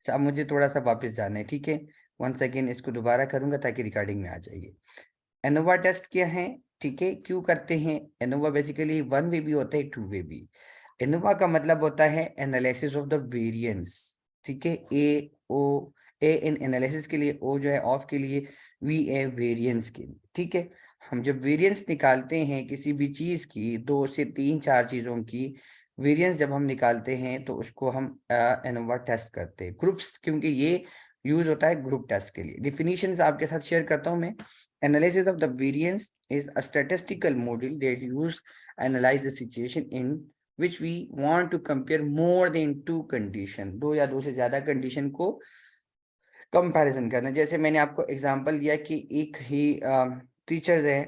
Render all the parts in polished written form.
अच्छा, अब मुझे थोड़ा सा वापस जाना है, ठीक है। 1 सेकेंड, इसको दोबारा करूंगा ताकि रिकॉर्डिंग में आ जाइए। एनोवा टेस्ट क्या है, ठीक है, क्यों करते हैं। एनोवा बेसिकली वन वे भी होता है, टू वे भी। एनोवा का मतलब होता है एनालिसिस ऑफ द वेरिएंस, ठीक है। ए ओ, ए इन एनालिसिस के लिए, ओ जो है ऑफ के लिए, वी ए वेरिएंस के लिए, ठीक है। हम जब वेरिएंस निकालते हैं किसी भी चीज की, 2 से 3 4 चीजों की वेरिएंस जब हम निकालते हैं तो उसको हम एनोवा टेस्ट करते हैं। ग्रुप्स, क्योंकि ये यूज होता है ग्रुप टेस्ट के लिए। डिफिनीशंस आपके साथ शेयर करता हूं मैं। Analysis of the variance is a statistical model that use analyze the situation in which we want to compare more than two condition, दो या दो से ज्यादा कंडीशन को कंपैरिजन करना। जैसे मैंने आपको एग्जांपल दिया कि एक ही टीचर्स है,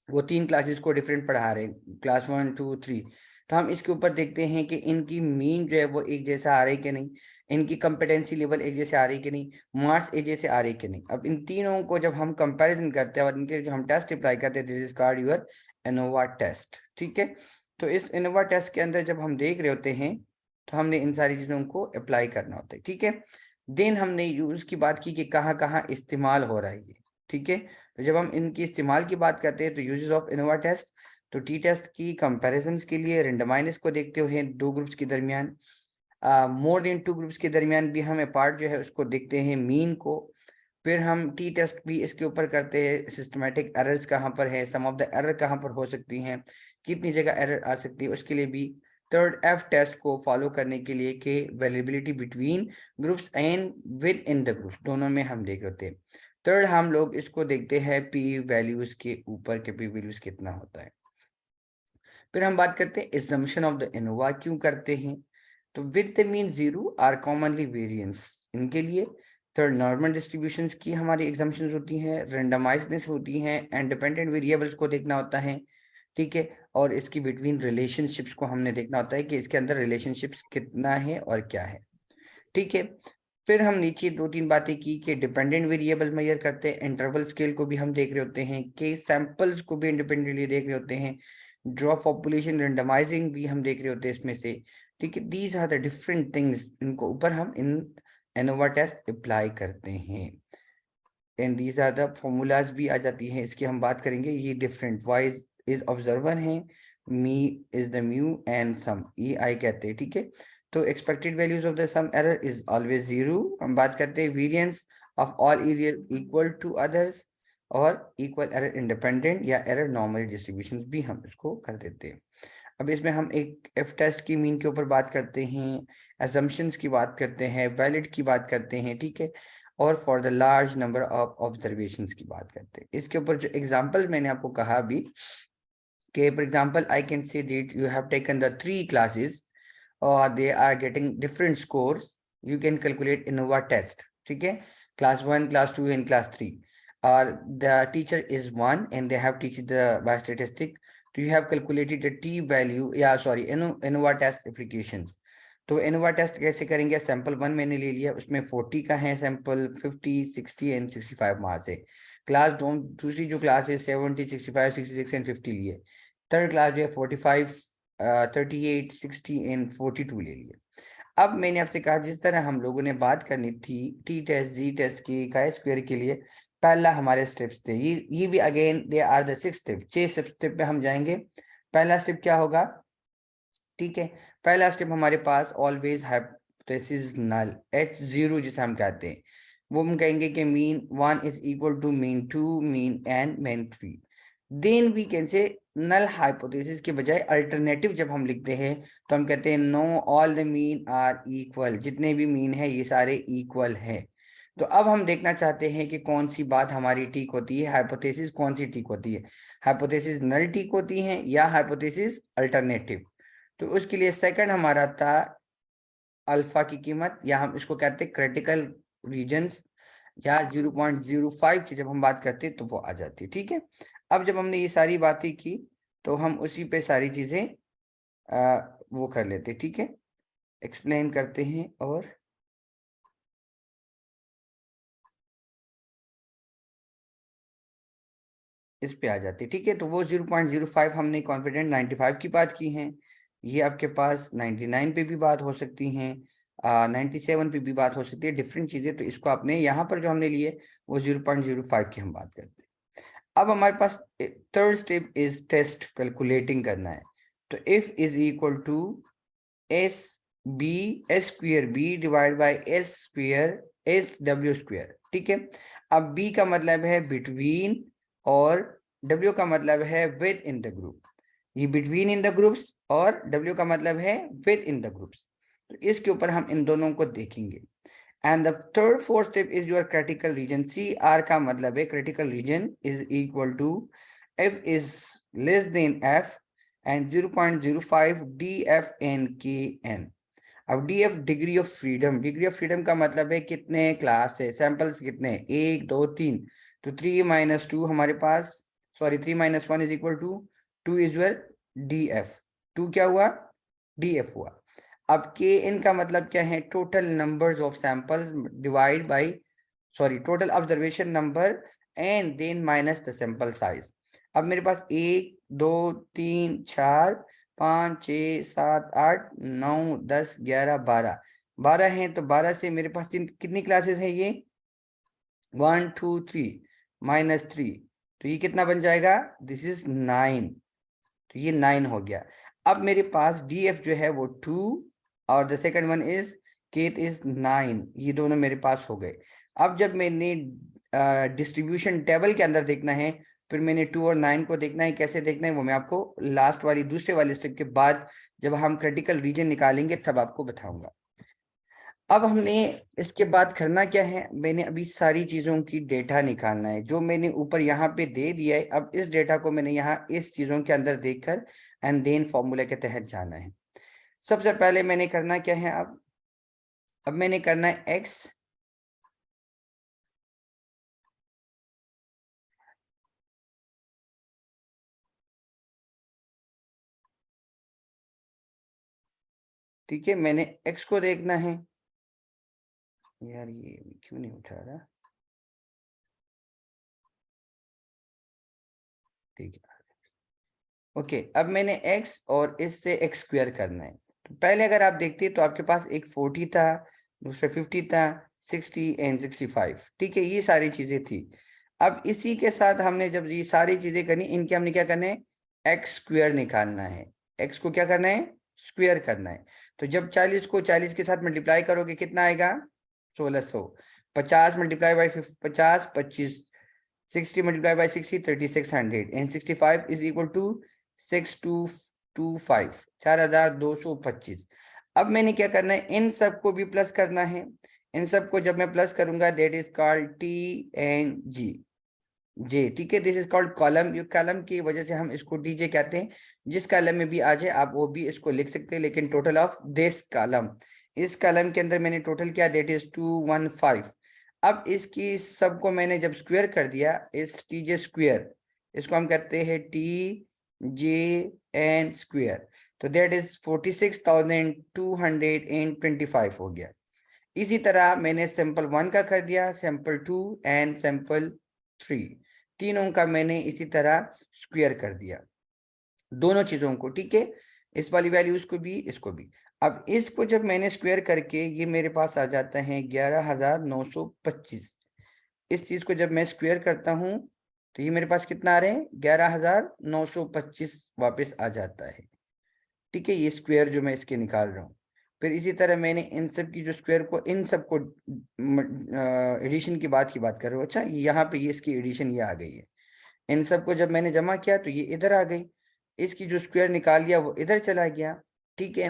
वो 3 क्लासेस को डिफरेंट पढ़ा रहे हैं, क्लास 1 2 3। तो हम इसके ऊपर देखते हैं कि इनकी मीन जो है वो एक जैसा आ रही है कि नहीं, इनकी कम्पिटेंसी लेवल एक जैसे आ रही है कि नहीं, मार्क्स एक जैसे आ रही है कि नहीं। अब इन तीनों को जब हम कंपैरिजन करते हैं और इनके जो हम टेस्ट अप्लाई करते हैं, this is called your ANOVA test, ठीक है। तो इस एनोवा टेस्ट के अंदर जब हम देख रहे होते हैं तो हमने इन सारी चीज़ों को अप्लाई करना होता है, ठीक है। देन हमने यूज की बात की कि कहाँ कहाँ इस्तेमाल हो रहा है ये, ठीक है। तो जब हम इनकी इस्तेमाल की बात करते हैं तो यूजेस ऑफ इनोवा टेस्ट, तो टी टेस्ट की कंपैरिजंस के लिए रेंडमाइज को देखते हुए 2 ग्रुप्स के दरमियान, मोर देन 2 ग्रुप्स के दरमियान भी हम पार्ट जो है उसको देखते हैं मीन को। फिर हम टी टेस्ट भी इसके ऊपर करते हैं, सिस्टमेटिक एरर्स कहाँ पर है, सम ऑफ द एरर कहाँ पर हो सकती हैं, कितनी जगह एरर आ सकती है, उसके लिए भी। थर्ड एफ टेस्ट को फॉलो करने के लिए कि variability between groups and with in the groups, दोनों में हम देख होते हैं। थर्ड हम लोग इसको देखते हैं पी वैल्यूज के ऊपर के पी वैल्यूज कितना होता है। फिर हम बात करते हैं एजम्पशन ऑफ द एनोवा क्यों करते हैं। तो with the mean zero or commonly variance इनके लिए। थर्ड नॉर्मल डिस्ट्रीब्यूशंस की हमारी एग्जाम्पशंस होती हैं, रेंडमाइजनेस होती हैं, एंड डिपेंडेंट वेरिएबल्स को देखना होता है, ठीक है। और इसकी बिटवीन रिलेशनशिप्स को हमने देखना होता है कि इसके अंदर रिलेशनशिप्स कितना है और क्या है, ठीक है। फिर हम नीचे 2 3 बातें की कि डिपेंडेंट वेरिएबल मेजर करते हैं, इंटरवल स्केल को भी हम देख रहे होते हैं, के सैंपल्स को भी इंडिपेंडेंटली देख रहे होते हैं, ड्रॉप पॉपुलेशन रेंडमाइजिंग भी हम देख रहे होते हैं इसमें से, ठीक है। These are the different things, इनको ऊपर हम इन एनोवा टेस्ट अप्लाई करते हैं। And these are the formulas भी आ जाती हैं, इसकी हम बात करेंगे। ये डिफरेंट वाइज इज ऑब्जर्वर है, me is the mu and sum, ये आई कहते हैं, ठीक है। तो expected values of the sum error is always zero. हम बात करते हैं variance of all error equal to others, और इक्वल एरर इंडिपेंडेंट या एरर नॉर्मल डिस्ट्रीब्यूशन भी हम इसको कर देते हैं। अब इसमें हम एक एफ टेस्ट की मीन के ऊपर बात करते हैं, असम्पशंस की बात करते हैं, वैलिड की बात करते हैं, ठीक है। और for the large number of observations की बात करते हैं। इसके ऊपर जो एग्जांपल मैंने आपको कहा अभी कि for example I can say that you have taken the 3 classes और they are getting different scores, you can calculate ANOVA test, ठीक है। क्लास 1 क्लास 2 एंड क्लास 3, और the teacher is 1 and they have teach the by statistic, तो you have calculated the t value, या sorry Innova test applications. तो Innova test कैसे करेंगे, sample 1 मैंने ले लिया, उसमें 40 का है सैंपल, 50 60 एंड 65 मार्क्स है। क्लास दूसरी जो क्लास है 70 65 66 एंड 50 लिए। थर्ड क्लास जो है 45 38 60 एंड 42 ले लिए। अब मैंने आपसे कहा जिस तरह हम लोगों ने बात करनी थी टी टेस्ट जी टेस्ट की काय स्क्वायर के लिए, पहला हमारे स्टेप्स थे, ये भी again they are the 6 step, 6 step पे हम जाएंगे। पहला स्टेप क्या होगा, ठीक है। पहला स्टेप हमारे पास ऑलवेज हाइपोथेसिस नल H0 जिसे हम कहते हैं, वो हम कहेंगे कि mean 1 is equal to mean 2 mean n mean 3। Then we can say null hypothesis के बजाय अल्टरनेटिव जब हम लिखते हैं तो हम कहते हैं no all the mean are equal, जितने भी मीन है ये सारे इक्वल है। तो अब हम देखना चाहते हैं कि कौन सी बात हमारी ठीक होती है, हाइपोथेसिस कौन सी ठीक होती है, हाइपोथेसिस नल ठीक होती है या हाइपोथेसिस अल्टरनेटिव। तो उसके लिए सेकंड हमारा था अल्फा की कीमत, या हम इसको कहते हैं क्रिटिकल रीजन्स, या 0.05 की जब हम बात करते हैं तो वो आ जाती है, ठीक है। अब जब हमने ये सारी बातें की तो हम उसी पे सारी चीजें वो कर लेते, ठीक है, एक्सप्लेन करते हैं और इस पे आ जाते, ठीक है। तो वो 0.05 हमने कॉन्फिडेंट 95 की बात की है, ये आपके पास 99 पे भी बात हो सकती हैं, 97 पे भी बात हो सकती है, डिफरेंट चीजें। तो इसको आपने यहाँ पर जो हमने लिए वो 0.05 की हम बात करते हैं। अब हमारे पास third step is test calculating करना है। तो if is equal to S B S square B divide by S square S W square, ठीक है। अब बी का मतलब है बिटवीन और डब्ल्यू का मतलब है विद इन द ग्रुप। ये बिटवीन इन द ग्रुप्स और डब्ल्यू का मतलब है विद इन द ग्रुप्स। तो इसके ऊपर हम इन दोनों को देखेंगे। And the third fourth step is your critical region. C R का मतलब है critical region is equal to F is less than F and 0.05 D F N के एन। अब D F degree of freedom, degree of freedom का मतलब है कितने class है, सैंपल्स कितने, 1 2 3। तो 3 - 2 हमारे पास, sorry 3 - 1 is equal to 2 is your D F. 2 क्या हुआ, डी एफ हुआ। अब के एन का मतलब क्या है, total numbers of samples divide by, sorry total observation number and then minus the sample size. अब मेरे पास 1 2 3 4 5 6 7 8 9 10 11 12 12 हैं। तो 12 से मेरे पास कितनी क्लासेस हैं, ये 1 2 3 -3। तो ये कितना बन जाएगा, दिस इज 9। तो ये 9 हो गया। अब मेरे पास डी एफ जो है वो 2 और द सेकंड वन इज केत इज 9। ये दोनों मेरे पास हो गए। अब जब मैंने डिस्ट्रीब्यूशन टेबल के अंदर देखना है, फिर मैंने 2 और 9 को देखना है। कैसे देखना है वो मैं आपको लास्ट वाली दूसरे वाले स्टेप के बाद जब हम क्रिटिकल रीजन निकालेंगे तब आपको बताऊंगा। अब हमने इसके बाद करना क्या है, मैंने अभी सारी चीजों की डेटा निकालना है जो मैंने ऊपर यहाँ पे दे दिया है। अब इस डेटा को मैंने यहाँ इस चीजों के अंदर देखकर एंड देन फॉर्मूला के तहत जाना है। सबसे पहले मैंने करना क्या है, अब मैंने करना है एक्स ठीक है, मैंने एक्स को देखना है। यार ये क्यों नहीं उठा रहा, ठीक है ओके। अब मैंने एक्स और इससे एक्स स्क्वायर करना है। तो पहले अगर आप देखते तो आपके पास एक 40 था, दूसरा 50 था, 60 एंड 65, ठीक है, ये सारी चीजें थी। अब इसी के साथ हमने जब ये सारी चीजें करनी, इनके हमने क्या करना है, एक्स स्क्वायर निकालना है। एक्स को क्या करना है, स्क्वायर करना है। तो जब 40 को 40 के साथ मल्टीप्लाई करोगे कितना आएगा, 1600। 50 multiply by 50 25, 60 multiplied by 60 3600 and 65 is equal to 6225, 4225। अब मैंने क्या करना है, इन सबको भी प्लस करना है। इन सबको जब मैं प्लस करूंगा that is called T and G J, ठीक है। This is called column. ये कॉलम की वजह से हम इसको डीजे कहते हैं। जिस कॉलम में भी आ जाए आप वो भी इसको लिख सकते हैं, लेकिन टोटल ऑफ दिस कॉलम, इस कॉलम के अंदर मैंने टोटल किया दैट इज 215। अब इसकी सबको मैंने जब स्क्वायर कर दिया, इस टी जे स्क्वायर, इसको हम कहते हैं टी जे एन स्क्वायर। तो दैट इज 46,225 हो गया। इसी तरह मैंने सैंपल 1 का कर दिया, सैंपल 2 एंड सैंपल 3, तीनों का मैंने इसी तरह स्क्वायर कर दिया, दोनों चीजों को, ठीक है। इस वाली वैल्यूज को भी, इसको भी। अब इसको जब मैंने स्क्वायर करके ये मेरे पास आ जाता है 11,925। इस चीज को जब मैं स्क्वायर करता हूँ तो ये मेरे पास कितना आ रहे हैं, 11,925 वापस आ जाता है, ठीक है। ये स्क्वायर जो मैं इसके निकाल रहा हूँ। फिर इसी तरह मैंने इन सब की जो स्क्वायर को, इन सब को एडिशन की बात कर रहा हूँ। अच्छा यहाँ पे ये इसकी एडिशन ये आ गई है। इन सबको जब मैंने जमा किया तो ये इधर आ गई, इसकी जो स्क्वायर निकाल लिया वो इधर चला गया, ठीक है।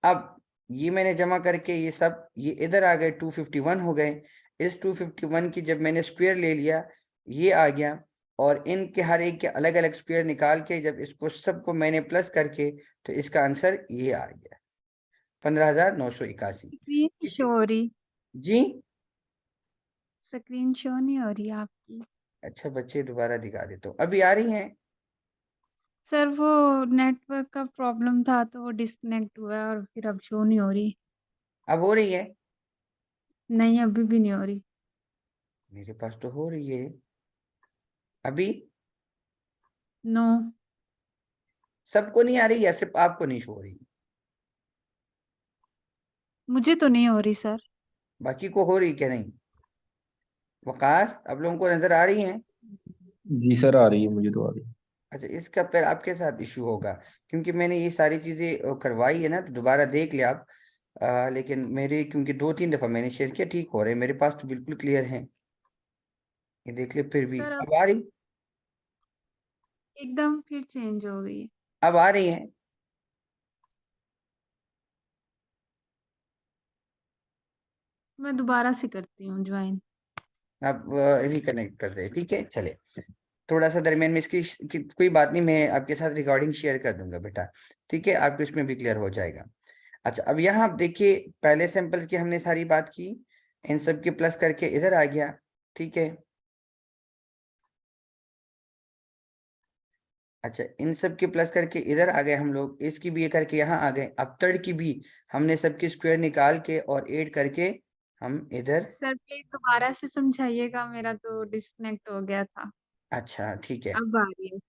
अब ये मैंने जमा करके ये सब ये इधर आ गए, 251 हो गए। इस 251 की जब मैंने स्क्वायर ले लिया, ये आ गया। और इनके हर एक के अलग अलग स्क्वायर निकाल के जब इसको सबको मैंने प्लस करके, तो इसका आंसर ये आ गया 15,981, स्क्रीन ठीक शो है हो रही, जी। स्क्रीन शो नहीं हो रही आपकी। अच्छा बच्चे दोबारा दिखा देता हूँ, अभी आ रही हैं। सर वो नेटवर्क का प्रॉब्लम था तो वो डिस्कनेक्ट हुआ है और फिर अब शो नहीं हो रही। अब हो रही है, नहीं अभी भी नहीं हो रही। मेरे पास तो हो रही है अभी। नो। सबको नहीं आ रही या सिर्फ आपको नहीं शो हो रही, मुझे तो नहीं हो रही सर। बाकी को हो रही क्या नहीं? वकास, आप लोगों को नजर आ रही हैं? जी सर, आ रही है, मुझे तो आ रही है। अच्छा, इसका फिर आपके साथ इशू होगा, क्योंकि मैंने ये सारी चीजें करवाई है ना, तो दोबारा देख लिया आप। लेकिन मेरे, क्योंकि 2-3 दफा मैंने शेयर किया, ठीक हो रहे हैं मेरे पास तो बिल्कुल क्लियर है। ये देख ले, फिर भी सर अब अब आ रही। एकदम फिर चेंज हो गई है। अब आ रही है। मैं दोबारा से करती हूँ ज्वाइन। अब रिकनेक्ट कर दे, ठीक है, चले। थोड़ा सा दरमियान में इसकी कोई बात नहीं, मैं आपके साथ रिकॉर्डिंग शेयर कर दूंगा बेटा, ठीक है, आपको इसमें भी क्लियर हो जाएगा। अच्छा, अब यहाँ आप देखिए, पहले सैंपल की हमने सारी बात की, इन सब के प्लस करके इधर आ गया, ठीक है। अच्छा, इन सब के प्लस करके इधर आ गए हम लोग, इसकी भी ये करके यहाँ आ गए। अब थर्ड की भी हमने सबकी स्क्वायर निकाल के और ऐड करके हम इधर। सर प्लीज दोबारा से समझाइएगा, मेरा तो डिस्कनेक्ट हो गया था। अच्छा ठीक है। अब आ रही है।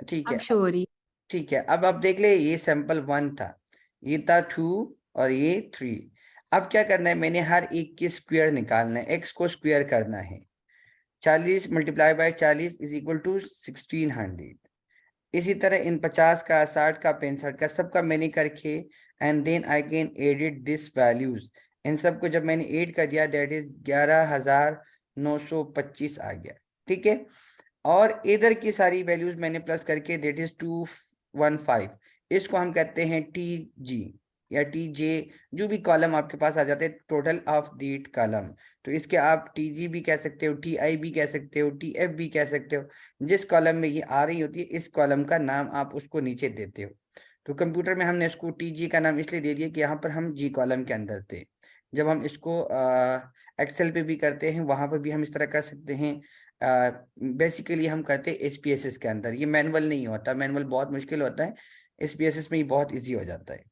ठीक है। अब शो हो रही है। ठीक है, अब आप देख ले, ये सैंपल 1 था, ये था 2, और ये 3। अब क्या करना है, मैंने हर एक की स्क्वायर निकालना है, एक्स को स्क्वायर करना है। 40 multiply by 40 is equal to 1600। इसी तरह इन 50 का, 60 का, 65 का, सबका मैंने करके, and then I can edit this values. इन सबको जब मैंने ऐड कर दिया, दैट इज 11,925 आ गया, ठीक है। और इधर की सारी वैल्यूज मैंने प्लस करके, दैट इज 215। इसको हम कहते हैं टी जी या टी जे, जो भी कॉलम आपके पास आ जाते हैं, टोटल ऑफ दीट कॉलम। तो इसके आप टी जी भी कह सकते हो, टी आई भी कह सकते हो, टी एफ भी कह सकते हो। जिस कॉलम में ये आ रही होती है, इस कॉलम का नाम आप उसको नीचे देते हो। तो कंप्यूटर में हमने इसको टी जी का नाम इसलिए दे दिया कि यहाँ पर हम जी कॉलम के अंदर थे। जब हम इसको एक्सेल पे भी करते हैं, वहां पर भी हम इस तरह कर सकते हैं। बेसिकली हम करते हैं एसपीएसएस के अंदर, ये मैनुअल नहीं होता, मैनुअल बहुत मुश्किल होता है, एसपीएसएस में ये बहुत इजी हो जाता है।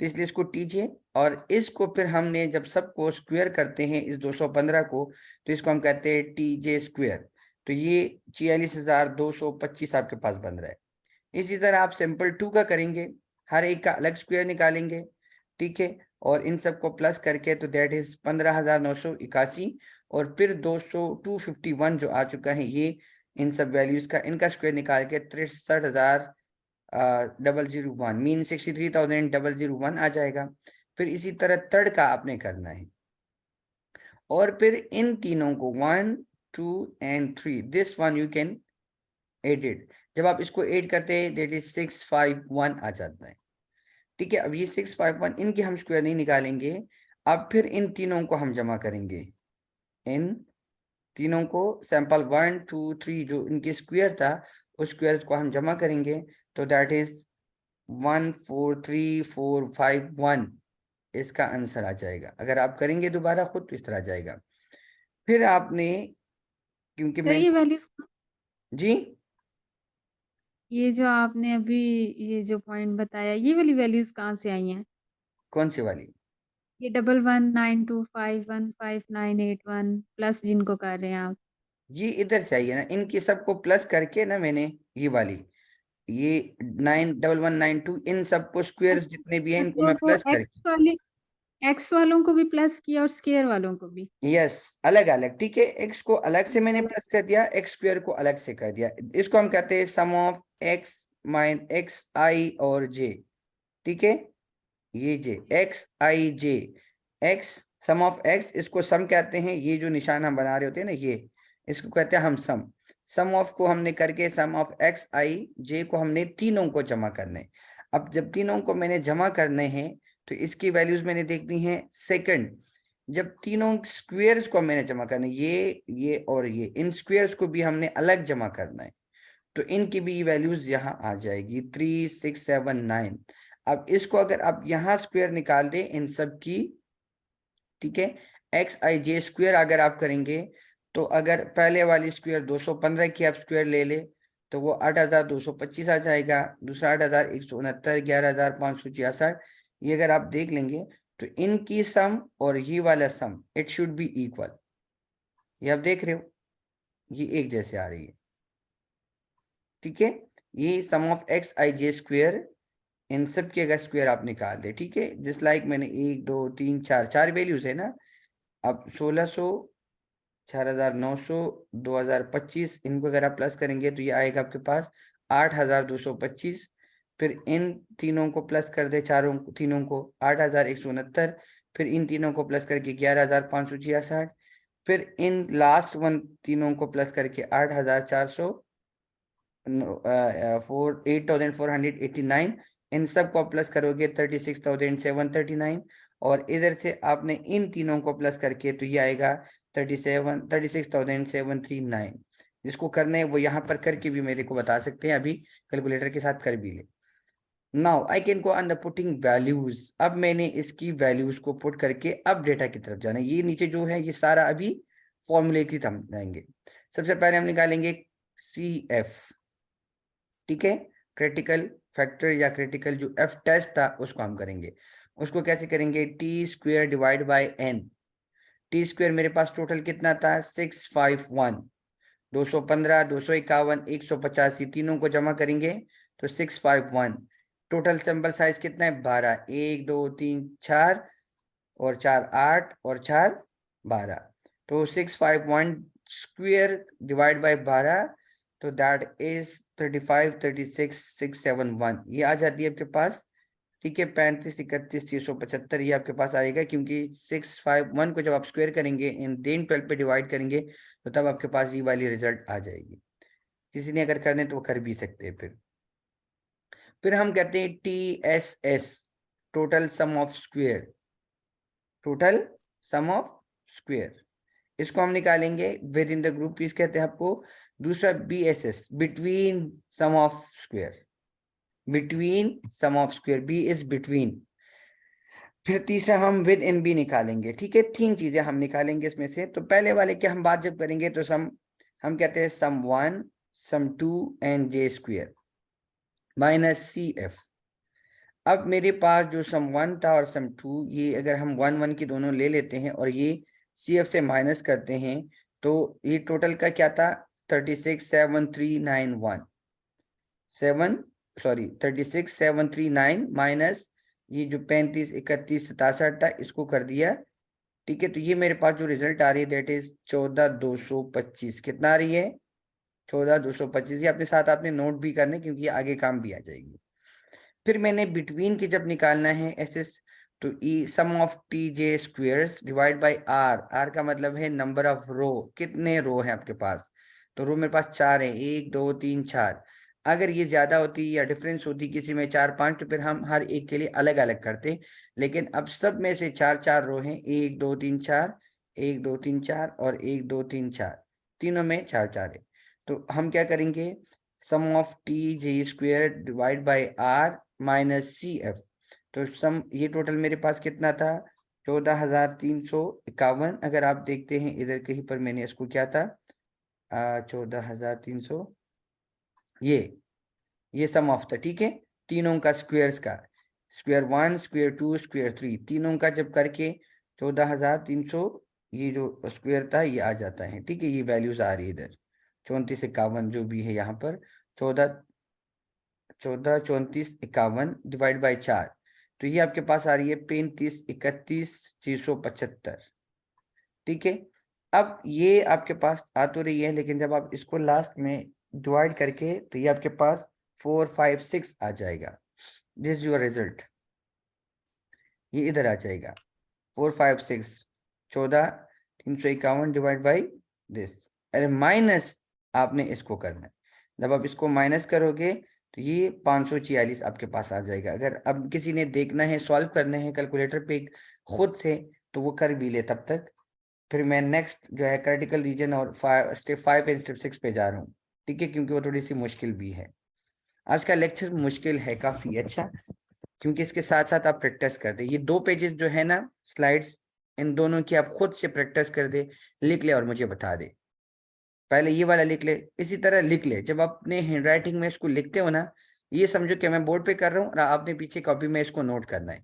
तो इसलिए इसको टीजिए, और इसको फिर हमने जब सबको स्क्वायर करते हैं इस 215 को, तो इसको हम कहते हैं टीजे स्क्वायर। तो ये 46,225 आपके पास बन रहा है। इसी तरह आप सिंपल 2 का करेंगे, हर एक का अलग स्क्वायर निकालेंगे, ठीक है, और इन सबको प्लस करके, तो दैट इज 15,981। और फिर 251 जो आ चुका है, ये इन सब वैल्यूज का इनका स्क्वायर निकाल के 63,001 मीन 63,001 आ जाएगा। फिर इसी तरह थर्ड का आपने करना है, और फिर इन तीनों को 1, 2 and 3, this one you can edit. जब आप इसको ऐड करते हैं, दैट इज 651 आ जाता है, ठीक है। अब ये 651, इनके हम स्क्वायर नहीं निकालेंगे। अब फिर इन तीनों को हम जमा करेंगे, इन तीनों को, सैंपल 1, 2, 3 जो इनके स्क्वायर था, उस स्क्वायर को हम जमा करेंगे, तो दैट इज 143,451 इसका आंसर आ जाएगा। अगर आप करेंगे दोबारा खुद, तो इस तरह आ जाएगा। फिर आपने, क्योंकि सर मैं, ये वैल्यूज, जी, ये जो आपने अभी ये जो पॉइंट बताया, ये वाली वैल्यूज कहाँ से आई हैं? कौन सी वाली? ये 11,925,15981 प्लस जिनको कर रहे हैं आप। ये इधर से आई है ना, इनकी सबको प्लस करके ना मैंने, ये वाली, ये 91192, इन सबको स्क्वायर्स जितने भी हैं, इनको मैं तो प्लस करके, एक्स वालों को भी प्लस किया और स्केयर वालों को भी। यस, अलग अलग, ठीक है। एक्स को अलग से मैंने अलग। प्लस कर दिया, एक्स स्क्वायर को अलग से कर दिया। इसको हम कहते हैं sum of x mine x i और जे, ठीक है। ये j, x i j, x, sum of x, इसको सम कहते हैं। ये जो निशान हम बना रहे होते हैं ना, ये, इसको कहते हैं हम सम। सम ऑफ को हमने करके, सम ऑफ एक्स आई जे को हमने तीनों को जमा करने। अब जब तीनों को मैंने जमा करने हैं, तो इसकी वैल्यूज मैंने देखनी है सेकंड। जब तीनों स्क्वेयर्स को मैंने जमा करना है, ये और ये, इन स्क्वेयर्स को भी हमने अलग जमा करना है, तो इनकी भी वैल्यूज यहाँ आ जाएगी 3679। अब इसको अगर आप यहाँ स्क्वायर निकाल दें इन सब की, ठीक है, एक्स आई जे स्क्वायर अगर आप करेंगे, तो अगर पहले वाली स्क्वायर 215 की आप स्क्वायर ले ले, तो वो 8,225 आ जाएगा। दूसरा 8,169, 11,566, ये अगर आप देख लेंगे, तो इनकी सम और ये वाला सम, इट शुड बी इक्वल। ये आप देख रहे हो, ये एक जैसे आ रही है, ठीक है। ये sum of x i j square इन सब की अगर स्क्वायर आप निकाल दे, ठीक है, जिस लाइक मैंने 1 2 3 4 4 वैल्यूज है ना। अब 1600, 4900, 2025, इनको अगर आप प्लस करेंगे तो ये आएगा आपके पास 8225। फिर इन तीनों को प्लस कर दे, चारों तीनों को 8169। फिर इन तीनों को प्लस करके 11566। फिर इन लास्ट वन तीनों को प्लस करके 8400, 8489। इन सब को प्लस करोगे 36,739। और इधर से आपने इन तीनों को प्लस करके तो ये आएगा 36,739। जिसको करना है वो यहाँ पर करके भी मेरे को बता सकते हैं, अभी कैलकुलेटर के साथ कर भी ले। Now I can go under putting values. अब मैंने इसकी वैल्यूज को पुट करके अब डेटा की तरफ जाना है। ये नीचे जो है ये सारा अभी फॉर्मूले की तरफ जाएंगे। सबसे पहले हम निकालेंगे CF, ठीक है, क्रिटिकल फैक्टर या क्रिटिकल जो F टेस्ट था उसको हम करेंगे। उसको कैसे करेंगे, T square divide bye n। T square मेरे पास टोटल कितना था 651, 215, 251, 185, तीनों को जमा करेंगे तो 651। टोटल सैंपल साइज कितना है 12, 1 2 3 4 और 4 8 और 4 12। तो 651 स्क्वेयर डिवाइड बाय 12, तो दैट इज 35 36 671, ये आ जाती है आपके पास, ठीक है। 35 31 675 ये आपके पास आएगा, क्योंकि 651 को जब आप स्क्वायर करेंगे इन देन 12 पे डिवाइड करेंगे तो तब आपके पास ये वाली रिजल्ट आ जाएगी। किसी ने अगर करने तो वो कर भी सकते हैं। फिर हम कहते हैं TSS, total sum of square, total sum of square. इसको हम निकालेंगे विद इन द ग्रुप पीस कहते हैं आपको। दूसरा BSS, between sum of square, between sum of square, B is between. फिर तीसरा हम विद इन बी निकालेंगे, ठीक है। 3 चीजें हम निकालेंगे इसमें से। तो पहले वाले की हम बात जब करेंगे तो हम कहते हैं सम 1, सम 2 and J square minus CF। अब मेरे पास जो सम 1 था और सम 2, ये अगर हम 1 1 की दोनों ले लेते हैं और ये CF से माइनस करते हैं तो ये टोटल का क्या था 367391 367339 माइनस ये जो 35 31 67 था इसको कर दिया, ठीक है। तो ये मेरे पास जो रिजल्ट आ रही है दैट इज 14225। कितना आ रही है 14225। ये अपने साथ आपने नोट भी करने क्योंकि ये आगे काम भी आ जाएगी। फिर मैंने बिटवीन की जब निकालना है SS, तो ई sum of TJ squares divide by R का मतलब है नंबर ऑफ रो, कितने रो है आपके पास। तो रो मेरे पास 4 है, 1 2 3 4। अगर ये ज्यादा होती या डिफरेंस होती किसी में 4 5 तो फिर हम हर एक के लिए अलग अलग करते। लेकिन अब सब में से 4 4 रो हैं, 1 2 3 4, 1 2 3 4 और 1 2 3 4, तीनों में 4 4 है। तो हम क्या करेंगे, sum of TJ square divide by R minus CF। तो सम ये टोटल मेरे पास कितना था 14,351। अगर आप देखते हैं इधर कहीं पर मैंने इसको क्या था 14,300, ये सम ऑफ था, ठीक है, तीनों का स्क्वायर्स का, स्क्वायर 1 स्क्वायर 2 स्क्वायर 3, तीनों का जब करके 14,300 ये जो स्क्वायर था ये आ जाता है, ठीक है। ये वैल्यूज आ रही है इधर 34 51 जो भी है यहाँ पर 14 14 34 51 डिवाइड बाय 4, तो ये आपके पास आ रही है 35 31 675, ठीक है। अब ये आपके पास आ तो रही है, लेकिन जब आप इसको लास्ट में डिवाइड करके तो ये आपके पास 456 आ जाएगा। दिस योर रिजल्ट, ये इधर आ जाएगा 456, 14,351 डिवाइड बाई दिस। अरे माइनस आपने इसको करना है, जब आप इसको माइनस करोगे तो ये 546 आपके पास आ जाएगा। अगर अब किसी ने देखना है सॉल्व करना है कैलकुलेटर पे खुद से तो वो कर भी ले तब तक। फिर मैं नेक्स्ट जो है क्रिटिकल रीजन और स्टेप 5 एंड स्टेप 6 पे जा रहा हूँ, ठीक है, क्योंकि वो थोड़ी सी मुश्किल भी है। आज का लेक्चर मुश्किल है काफी, अच्छा, क्योंकि इसके साथ साथ आप प्रैक्टिस कर दे। ये 2 पेजेस जो है ना स्लाइड्स, इन दोनों की आप खुद से प्रैक्टिस कर दे, लिख ले और मुझे बता दे। पहले ये वाला लिख ले, इसी तरह लिख ले। जब आप अपने हैंड राइटिंग में इसको लिखते हो ना, ये समझो कि मैं बोर्ड पे कर रहा हूँ और आपने पीछे कॉपी में इसको नोट करना है।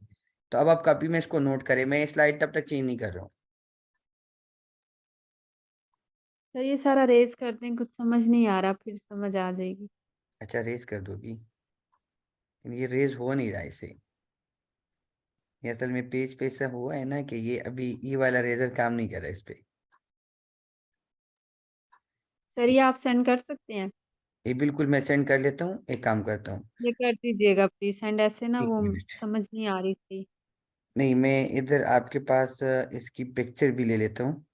तो अब आप कॉपी में इसको नोट करें, मैं स्लाइड तब तक चेंज नहीं कर रहा हूँ। सर ये सारा रेस करते हैं, कुछ समझ नहीं आ रहा, फिर समझ आ जाएगी। अच्छा रेस कर दोगी, ये रेज हो नहीं रहा इसे। ये असल में पेज पे ऐसा हुआ है ना कि ये अभी ये वाला रेजर काम नहीं कर रहा इस पे। सर ये आप सेंड कर सकते हैं? ये बिल्कुल मैं सेंड कर लेता हूँ, एक काम करता हूँ। ये कर दीजिएगा प्लीज सेंड, ऐसे ना एक वो मिनट। समझ नहीं आ रही थी। नहीं, मैं इधर आपके पास इसकी पिक्चर भी ले लेता हूँ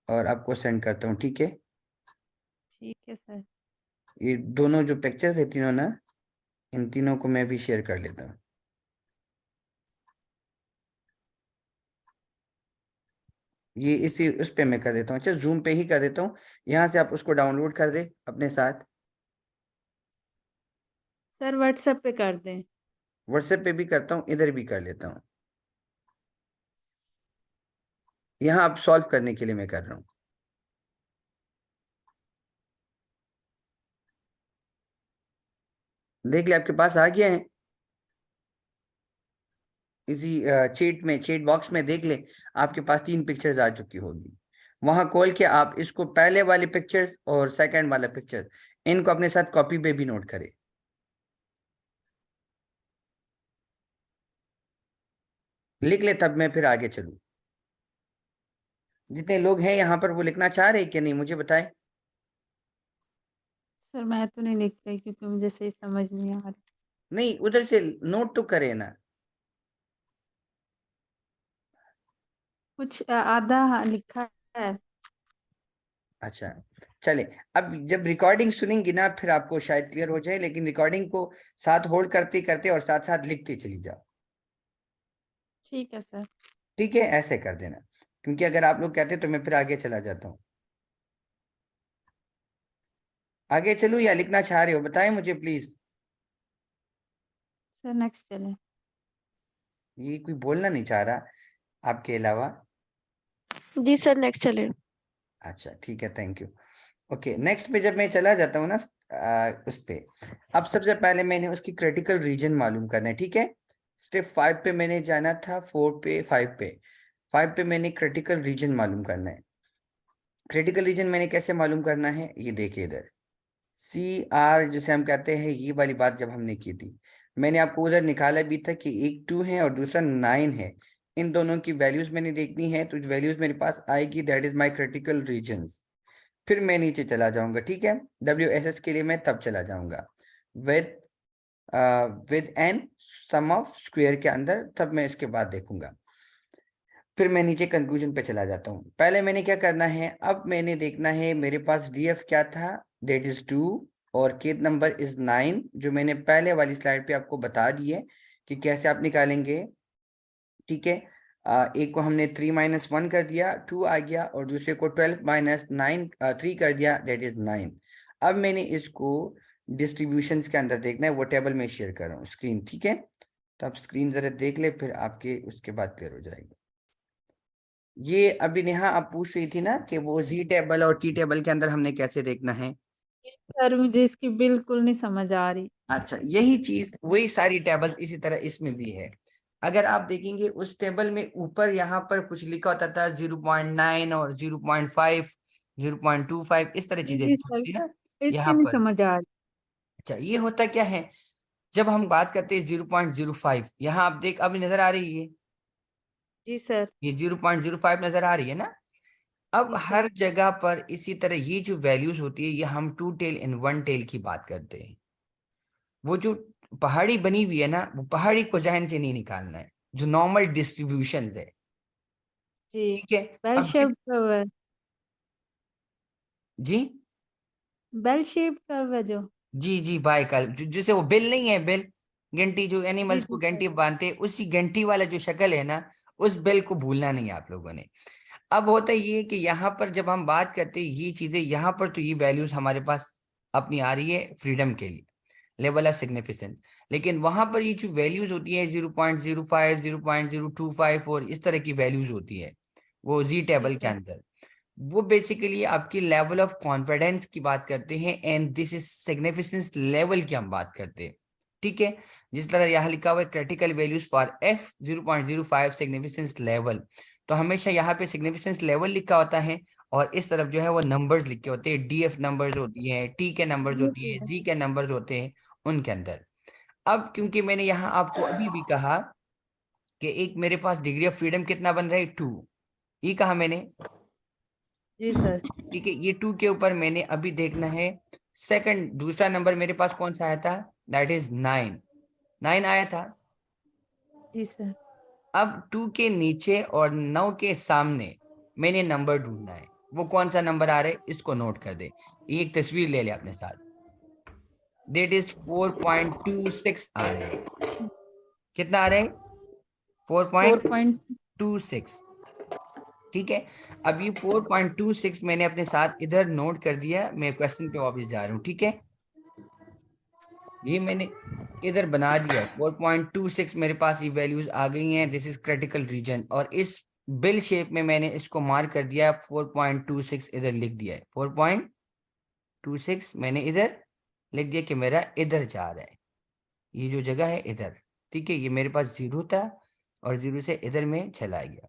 और आपको सेंड करता हूँ, ठीक है। ठीक है सर। ये दोनों जो पिक्चर्स है तीनों ना, इन तीनों को मैं भी शेयर कर लेता हूँ। ये इसी उस पे मैं कर देता हूँ, अच्छा जूम पे ही कर देता हूँ। यहाँ से आप उसको डाउनलोड कर दे अपने साथ। सर व्हाट्सएप पे कर दें। व्हाट्सएप पे भी करता हूँ, इधर भी कर लेता हूँ। यहाँ आप सॉल्व करने के लिए मैं कर रहा हूँ। देख ले आपके पास आ गया है। इसी चेट बॉक्स में देख ले, आपके पास 3 पिक्चर्स आ चुकी होगी। वहां खोल के आप इसको पहले वाले पिक्चर्स और सेकंड वाला पिक्चर, इनको अपने साथ कॉपी पे भी नोट करें। लिख ले, तब मैं फिर आगे चलूँ। जितने लोग हैं यहाँ पर वो लिखना चाह रहे हैं कि नहीं, मुझे बताए। सर मैं तो नहीं लिख रही क्योंकि मुझे सही समझ नहीं आ रही। नहीं, उधर से नोट तो करे ना। कुछ आधा लिखा है। अच्छा, चले। अब जब रिकॉर्डिंग सुनेंगी ना फिर आपको शायद क्लियर हो जाए, लेकिन रिकॉर्डिंग को साथ होल्ड करते करते और साथ साथ लिखते चली जाओ। ठीक है सर। ठीक है, ऐसे कर देना, क्योंकि अगर आप लोग कहते तो मैं फिर आगे चला जाता हूँ। आगे चलूँ या लिखना चाह रहे हो, बताएं मुझे प्लीज। सर नेक्स्ट चलें। ये कोई बोलना नहीं चाह रहा आपके अलावा। जी सर नेक्स्ट चले। अच्छा ठीक है, थैंक यू। ओके, नेक्स्ट पे जब मैं चला जाता हूँ ना उस पे, अब सबसे पहले मैंने उसकी क्रिटिकल रीजन मालूम करना है, ठीक है। स्टेप 5 पे मैंने जाना था, 4 पे, 5 पे। 5 पे मैंने क्रिटिकल रीजन मालूम करना है। क्रिटिकल रीजन मैंने कैसे मालूम करना है, ये देखिए इधर CR जिसे हम कहते हैं, ये वाली बात जब हमने की थी, मैंने आपको उधर निकाला भी था कि एक 2 है और दूसरा 9 है। इन दोनों की वैल्यूज मैंने देखनी है, तो वैल्यूज मेरे पास आएगी, that is my critical reasons. फिर मैं नीचे चला जाऊंगा, ठीक है। WSS के लिए मैं तब चला जाऊंगा with within sum of square के अंदर, तब मैं इसके बाद देखूंगा। फिर मैं नीचे कंक्लूजन पे चला जाता हूँ। पहले मैंने क्या करना है, अब मैंने देखना है मेरे पास DF क्या था, दैट इज 2, और केथ नंबर इज 9, जो मैंने पहले वाली स्लाइड पे आपको बता दी है कि कैसे आप निकालेंगे, ठीक है। एक को हमने 3 - 1 कर दिया, 2 आ गया, और दूसरे को 12 - 9 3 कर दिया, दैट इज 9। अब मैंने इसको डिस्ट्रीब्यूशंस के अंदर देखना है, वो टेबल में शेयर कर रहा हूँ स्क्रीन, ठीक है। तो आप स्क्रीन जरा देख ले, फिर आपके उसके बाद क्लियर हो जाएगा। ये अभी नेहा आप पूछ रही थी ना कि वो Z टेबल और T टेबल के अंदर हमने कैसे देखना है। सर मुझे इसकी बिल्कुल नहीं समझ आ रही। अच्छा, यही चीज, वही सारी टेबल्स इसी तरह इसमें भी है। अगर आप देखेंगे उस टेबल में ऊपर यहाँ पर कुछ लिखा होता था 0.9 और 0.5, 0.25, इस तरह चीजें जी लिखी सर होती है ना इसकी यहाँ नहीं पर। समझ आ रही। अच्छा, ये होता क्या है, जब हम बात करते हैं 0.05, यहाँ आप देख, अभी नजर आ रही है जी सर। ये 0.05 नजर आ रही है ना। अब जी सर। हर जगह पर इसी तरह ये जो वैल्यूज होती है, ये हम 2 टेल इन 1 टेल की बात करते हैं। वो जो पहाड़ी बनी हुई है ना, वो पहाड़ी को जहन से नहीं निकालना है, जो नॉर्मल डिस्ट्रीब्यूशन है, जी ठीक है। बेल अब शेप कर्व है। जी बेल शेप कर्व है जो। जी जी भाई, कल जैसे वो बिल नहीं है, बिल घंटी, जो जी एनिमल्स को जी सर। घंटी बांधते हैं, उसी घंटी वाला जो शक्ल है ना, उस बिल को भूलना नहीं है आप लोगों ने। अब होता ये कि यहाँ पर जब हम बात करते हैं ये चीजें, यहाँ पर तो ये वैल्यूज हमारे पास अपनी आ रही है फ्रीडम के लिए, लेवल ऑफ सिग्निफिकेंस। लेकिन वहां पर ये जो वैल्यूज होती है 0.05, 0.025 और इस तरह की वैल्यूज होती है वो Z जी टेबल के सर। अंदर, वो बेसिकली आपकी लेवल ऑफ कॉन्फिडेंस की बात करते हैं, and this is significance level की हम बात करते हैं, ठीक है। जिस तरह यहाँ लिखा हुआ है critical values for F 0.05 significance level, तो हमेशा यहाँ पे सिग्निफिकेंस लेवल लिखा होता है, और इस तरफ जो है वो नंबर्स लिखे होते हैं, DF नंबर्स होती हैं, T के नंबर्स ये होती तो है, है। Z के नंबर्स होते हैं उनके अंदर। अब क्योंकि मैंने यहाँ आपको अभी भी कहा कि एक मेरे पास डिग्री ऑफ फ्रीडम कितना बन रहा है 2, ये कहा मैंने, जी सर। ठीक है। ये 2 के ऊपर मैंने अभी देखना है सेकंड, दूसरा नंबर मेरे पास कौन सा आया था, दैट इज 9 आया था। जी सर। अब 2 के नीचे और 9 के सामने मैंने नंबर ढूंढना है, वो कौन सा नंबर आ रहा है इसको नोट कर दे। ये एक तस्वीर ले ले अपने साथ, दैट इज 4.26 आ रहे हैं। कितना आ रहे हैं, 4.26, ठीक है। अब ये 4.26 मैंने अपने साथ इधर नोट कर दिया, मैं क्वेश्चन पे वापस जा रहा हूँ, ठीक है। ये मैंने इधर बना दिया 4.26, मेरे पास ये वैल्यूज आ गई हैं, दिस इज क्रिटिकल रीजन, और इस बिल शेप में मैंने इसको मार्क कर दिया, 4.26 इधर लिख दिया है, 4.26 मैंने इधर लिख दिया कि मेरा इधर जा रहा है, ये जो जगह है इधर, ठीक है। ये मेरे पास 0 था और 0 से इधर में चला गया,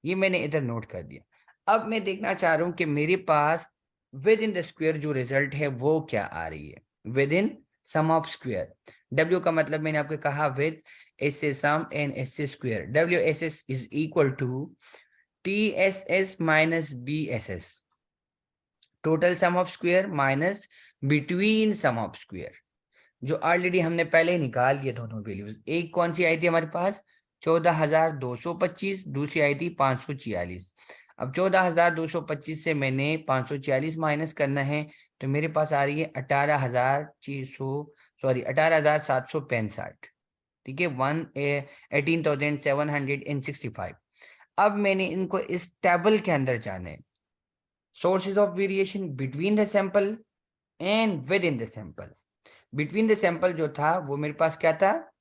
ये मैंने इधर नोट कर दिया। अब मैं देखना चाह रहा हूं कि मेरे पास विद इन द स्क्वायर जो रिजल्ट है वो क्या आ रही है, within sum of square. W का मतलब मैंने आपको कहा विद एस से सम एंड एस से square, WSS is equal to TSS minus BSS, total sum of square minus between sum of square, जो ऑलरेडी हमने पहले ही निकाल दिए दोनों वैल्यूज। एक कौन सी आई थी हमारे पास 14,225, दूसरी आई थी 546। अब 14,225 से मैंने 546 माइनस करना है, तो मेरे पास आ रही है 18,765, ठीक है, 18,765। अब मैंने इनको इस टेबल के अंदर जाना है, sources of variation between the sample and with in the samples. Between the sample जो था वो मेरे पास क्या था,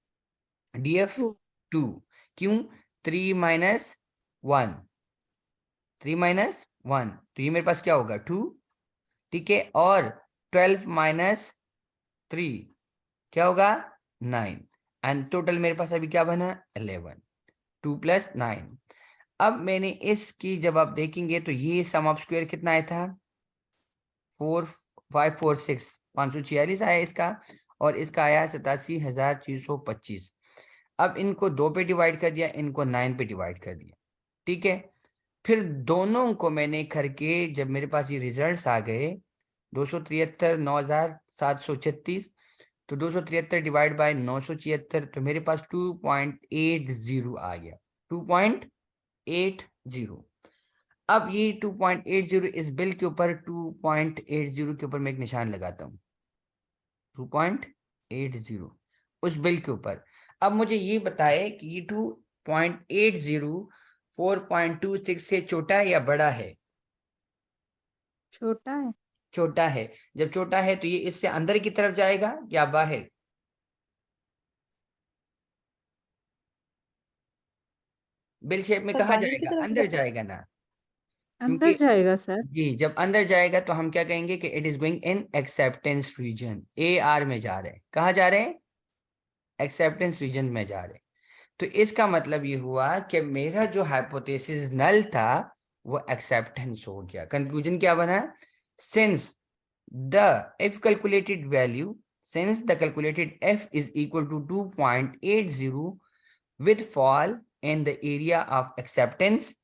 DF2, क्यों 3 माइनस 1, 3 माइनस 1, तो ये मेरे पास क्या होगा 2, ठीक है। और 12 माइनस 3 क्या होगा 9, एंड टोटल मेरे पास अभी क्या बना 11, 2 प्लस 9। अब मैंने इसकी जब आप देखेंगे तो ये सम ऑफ स्क्वायर कितना आया था 4546, 546 आया इसका, और इसका आया 87,625। अब इनको 2 पे डिवाइड कर दिया, इनको 9 पे डिवाइड कर दिया, ठीक है। फिर दोनों को मैंने करके जब मेरे पास ये रिजल्ट्स आ गए 273, 9,736, तो 273 डिवाइड बाय 976, तो मेरे पास 2.80 आ गया, 2.80। अब ये 2.80 इस बिल के ऊपर, 2.80 के ऊपर मैं एक निशान लगाता हूँ, 2.80 उस बिल के ऊपर। अब मुझे ये बताए कि ये 2.80 4.26 से छोटा है या बड़ा है, छोटा है। छोटा है। जब छोटा है तो ये इससे अंदर की तरफ जाएगा या बाहर, बिल शेप में सर, कहाँ बाहर की जाएगा, तरफ अंदर जाएगा ना, अंदर क्योंकि जाएगा सर। जी जब अंदर जाएगा तो हम क्या कहेंगे कि it is going in acceptance region, AR में जा रहे हैं, कहाँ जा रहे हैं, एक्सेप्टेंस रीजन में जा रहे हैं। तो इसका मतलब ये हुआ कि मेरा जो हाइपोथेसिस नल था वो एक्सेप्टेंस हो गया। कंक्लूजन क्या बना, since the if calculated value, since the calculated f is equal to 2.80 with fall in the area of acceptance,